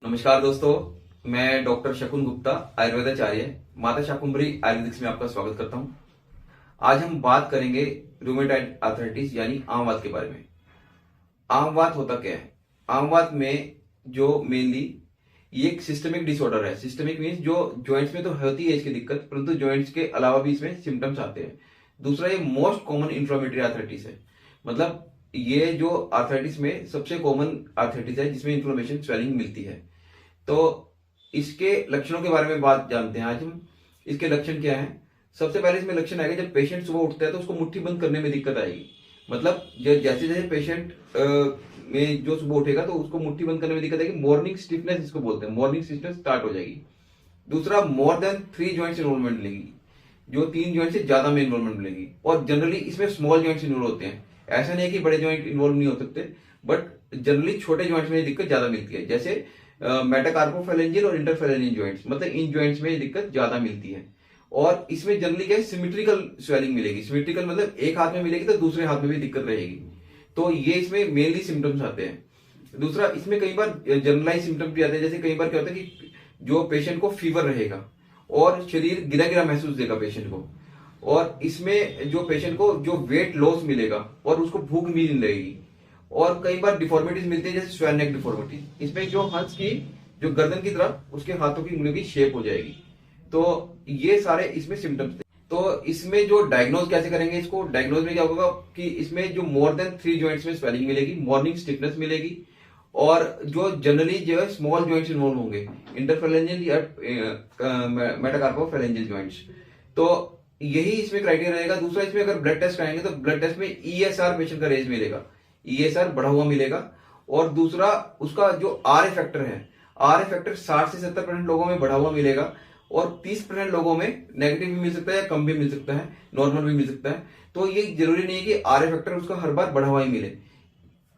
नमस्कार दोस्तों, मैं डॉक्टर शकुन गुप्ता, आयुर्वेदाचार्य, माता शाकुंभरी आयुर्वेदिक्स में आपका स्वागत करता हूं। आज हम बात करेंगे रूमेटॉइड आर्थराइटिस यानी आम वात के बारे में। आम वात होता क्या है? आम वात में जो मेनली ये एक सिस्टमिक डिसऑर्डर है। सिस्टमिक मीन्स जो जॉइंट्स में तो होती है इसकी दिक्कत, परंतु जॉइंट्स के अलावा भी इसमें सिम्टम्स आते हैं। दूसरा, ये मोस्ट कॉमन इंफ्लेमेटरी आर्थराइटिस है। मतलब ये जो आर्थराइटिस में सबसे कॉमन आर्थराइटिस है जिसमें इन्फ्लेमेशन स्वेलिंग मिलती है। तो इसके लक्षणों के बारे में बात जानते हैं आज हम। इसके लक्षण क्या है? सबसे पहले इसमें लक्षण आएगा जब पेशेंट सुबह उठता है तो उसको मुट्ठी बंद करने में दिक्कत आएगी। मतलब जैसे जैसे पेशेंट में जो सुबह उठेगा तो उसको मुट्ठी बंद करने में दिक्कत आएगी। मॉर्निंग स्टिफनेस इसको बोलते हैं, मॉर्निंग स्टिफनेस स्टार्ट हो जाएगी। दूसरा, मोर देन 3 जॉइंट्स इन्वॉल्वमेंट मिलेगी, जो 3 जॉइंट से ज्यादा में इन्वॉल्वमेंट मिलेगी। और जनरली इसमें स्मॉल जॉइंट्स इन्वॉल्व होते हैं। ऐसा नहीं है कि बड़े जॉइंट इन्वॉल्व नहीं हो सकते, बट जनरली छोटे जॉइंट्स में दिक्कत ज्यादा मिलती है, जैसे मेटाकार्पोफेरेंजियल और इंटरफेरेंजियल जॉइंट्स। मतलब इन जॉइंट्स में दिक्कत ज्यादा मिलती है। और इसमें जनरली क्या है, सिमेट्रिकल स्वेलिंग मिलेगी। सिमेट्रिकल मतलब एक हाथ में मिलेगी तो दूसरे हाथ में भी दिक्कत रहेगी। तो ये इसमें मेनली सिम्टम्स आते हैं। दूसरा, इसमें कई बार जनरलाइज सिम्टम्स भी आते हैं। जैसे कई बार क्या होता है कि जो पेशेंट को फीवर रहेगा और शरीर गिरा गिरा महसूस देगा पेशेंट को। और इसमें जो पेशेंट को जो वेट लॉस मिलेगा और उसको भूख भी नहीं लगेगी। और कई बार डिफॉर्मिटीज मिलती है, जैसे स्वेल नेक डिफॉर्मिटी। इसमें जो हंस की जो गर्दन की तरफ उसके हाथों की उंगलियों की शेप हो जाएगी। तो ये सारे इसमें सिम्टम्स थे। तो इसमें जो डायग्नोज कैसे करेंगे, इसको डायग्नोज में क्या होगा कि इसमें जो मोर देन 3 जॉइंट्स में स्वेलिंग मिलेगी, मॉर्निंग स्टिफनेस मिलेगी, और जो जनरली जो है स्मॉल जॉइंट्स इन्वॉल्व होंगे, इंटरफेरेंजियल या मेटाकार्पोफेरेंजियल जॉइंट्स। तो यही इसमें क्राइटेरिया रहेगा। दूसरा, इसमें अगर ब्लड टेस्ट कराएंगे तो ब्लड टेस्ट में ईएसआर पेशेंट का रेज मिलेगा, ईएसआर बढ़ा हुआ मिलेगा। और दूसरा, उसका जो आर ए फैक्टर है, आर ए फैक्टर 60 से 70% लोगों में बढ़ा हुआ मिलेगा, और 30% लोगों में नेगेटिव भी मिल सकता है या कम भी मिल सकता है, नॉर्मल भी मिल सकता है। तो ये जरूरी नहीं है कि आर ए फैक्टर उसका हर बार बढ़ा हुआ ही मिले।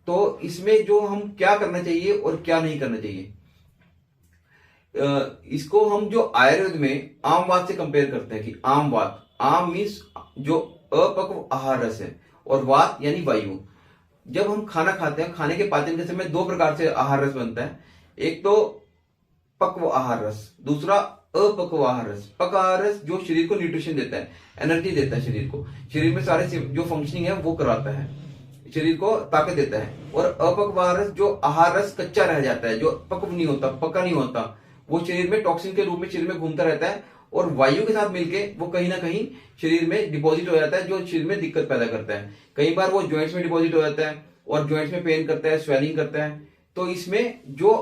तो इसमें जो हम क्या करना चाहिए और क्या नहीं करना चाहिए, इसको हम जो आयुर्वेद में आम वात से कंपेयर करते हैं कि आम वात, आम मीन्स जो अपक्व आहार रस है, और वात यानी वायु। जब हम खाना खाते हैं, खाने के पाचन के समय 2 प्रकार से आहार रस बनता है। एक तो पक्व आहार रस, दूसरा अपक्व आहार रस। पक्व आहार रस जो शरीर को न्यूट्रिशन देता है, एनर्जी देता है शरीर को, शरीर में सारे जो फंक्शनिंग है वो कराता है, शरीर को ताकत देता है। और अपक्व आहार रस जो आहार रस कच्चा रह जाता है, जो पक्व नहीं होता, पका नहीं होता, वो शरीर में टॉक्सिन के रूप में शरीर में घूमता रहता है, और वायु के साथ मिलके वो कहीं ना कहीं शरीर में डिपॉजिट हो जाता है, जो शरीर में दिक्कत पैदा करता है। कई बार वो जॉइंट्स में डिपॉजिट हो जाता है और जॉइंट्स में पेन करता है, स्वेलिंग करता है। तो इसमें जो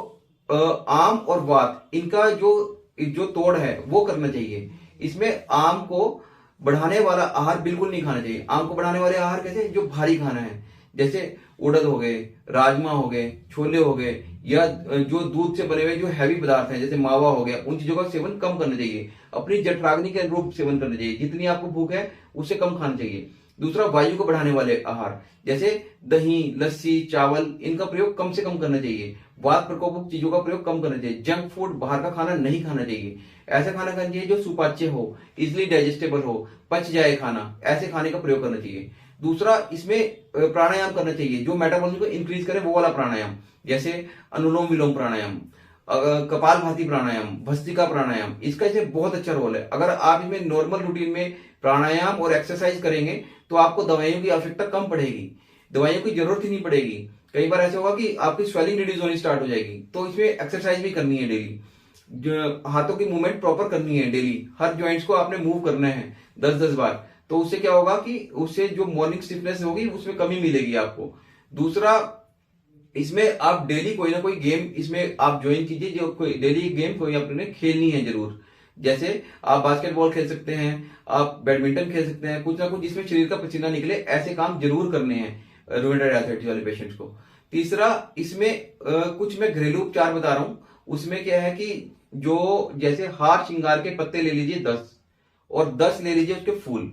आम और वात, इनका जो जो तोड़ है वो करना चाहिए। इसमें आम को बढ़ाने वाला आहार बिल्कुल नहीं खाना चाहिए। आम को बढ़ाने वाले आहार कैसे, जो भारी खाना है, जैसे उड़द हो गए, राजमा हो गए, छोले हो गए, या जो दूध से बने हुए जो हैवी पदार्थ हैं जैसे मावा हो गया, उन चीजों का सेवन कम करना चाहिए। अपनी जठराग्नि के अनुरूप सेवन करना चाहिए, जितनी आपको भूख है उससे कम खाना चाहिए। दूसरा, वायु को बढ़ाने वाले आहार जैसे दही, लस्सी, चावल, इनका प्रयोग कम से कम करना चाहिए। वात प्रकोपक चीजों का प्रयोग कम करना चाहिए। जंक फूड, बाहर का खाना नहीं खाना चाहिए। ऐसा खाना खाना चाहिए जो सुपाच्य हो, इजिली डाइजेस्टेबल हो, पच जाए खाना, ऐसे खाने का प्रयोग करना चाहिए। दूसरा, इसमें प्राणायाम करना चाहिए, जो मेटाबॉलिज्म को इंक्रीज करे वो वाला प्राणायाम, जैसे अनुलोम विलोम प्राणायाम, कपाल भाती प्राणायाम, भस्त्रिका प्राणायाम। इसका इसमें बहुत अच्छा रोल है। अगर आप इसमें नॉर्मल रूटीन में प्राणायाम और एक्सरसाइज करेंगे तो आपको दवाइयों की आवश्यकता कम पड़ेगी, दवाइयों की जरूरत ही नहीं पड़ेगी। कई बार ऐसा होगा कि आपकी स्वेलिंग रिड्यूस होनी स्टार्ट हो जाएगी। तो इसमें एक्सरसाइज भी करनी है डेली, हाथों की मूवमेंट प्रॉपर करनी है डेली, हर जॉइंट्स को आपने मूव करना है 10-10 बार। तो उससे क्या होगा कि उससे जो मॉर्निंग स्टिफनेस होगी उसमें कमी मिलेगी आपको। दूसरा, इसमें आप डेली कोई ना कोई गेम इसमें आप ज्वाइन कीजिए, जो कोई डेली गेम कोई आपने खेलनी है जरूर। जैसे आप बास्केटबॉल खेल सकते हैं, आप बैडमिंटन खेल सकते हैं, कुछ ना कुछ जिसमें शरीर का पसीना निकले, ऐसे काम जरूर करने हैं रूमेटॉइड आर्थराइटिस वाले पेशेंट्स को। तीसरा, इसमें कुछ मैं घरेलू उपचार बता रहा हूं। उसमें क्या है कि जो जैसे हार श्रृंगार के पत्ते ले लीजिए 10, और 10 ले लीजिए उसके फूल,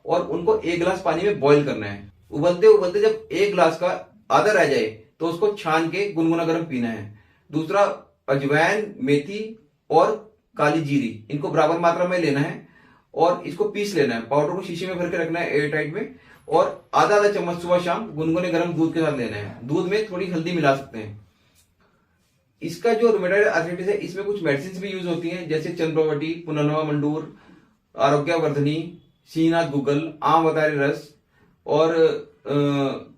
और उनको 1 गिलास पानी में बॉईल करना है। उबलते उबलते जब 1 गिलास का आधा रह जाए तो उसको छान के गुनगुना गर्म पीना है। दूसरा, अजवाइन, मेथी और काली जीरी, इनको बराबर मात्रा में लेना है और इसको पीस लेना है। पाउडर को शीशे में भर के रखना है एयर टाइट में, और आधा आधा चम्मच सुबह शाम गुनगुने गर्म दूध के साथ लेना है। दूध में थोड़ी हल्दी मिला सकते हैं। इसका जो रुमेटॉइड आर्थराइटिस है इसमें कुछ मेडिसिन भी यूज होती हैं, जैसे चंद्रवटी, पुनर्नवा मंडूर, आरोग्यवर्धनी, श्रीनाथ गूगल, आम वतारी रस और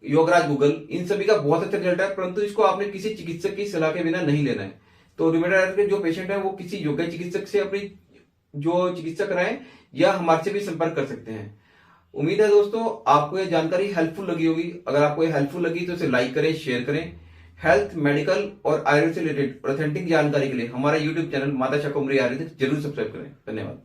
योगराज गूगल, इन सभी का बहुत अच्छा रिजल्ट है, परंतु इसको आपने किसी चिकित्सक की सलाह के बिना नहीं लेना है। तो रुमेटॉइड आर्थराइटिस के जो पेशेंट है वो किसी योग्य चिकित्सक से अपनी जो चिकित्सा कराएं या हमारे से भी संपर्क कर सकते हैं। उम्मीद है दोस्तों आपको ये जानकारी हेल्पफुल लगी होगी। अगर आपको ये हेल्पफुल लगी तो इसे लाइक करें, शेयर करें। हेल्थ, मेडिकल और आयुर्वेद से रिलेटेड ऑथेंटिक जानकारी के लिए हमारा यूट्यूब चैनल माता शाकंभरी आयुर्वेद जरूर सब्सक्राइब करें। धन्यवाद।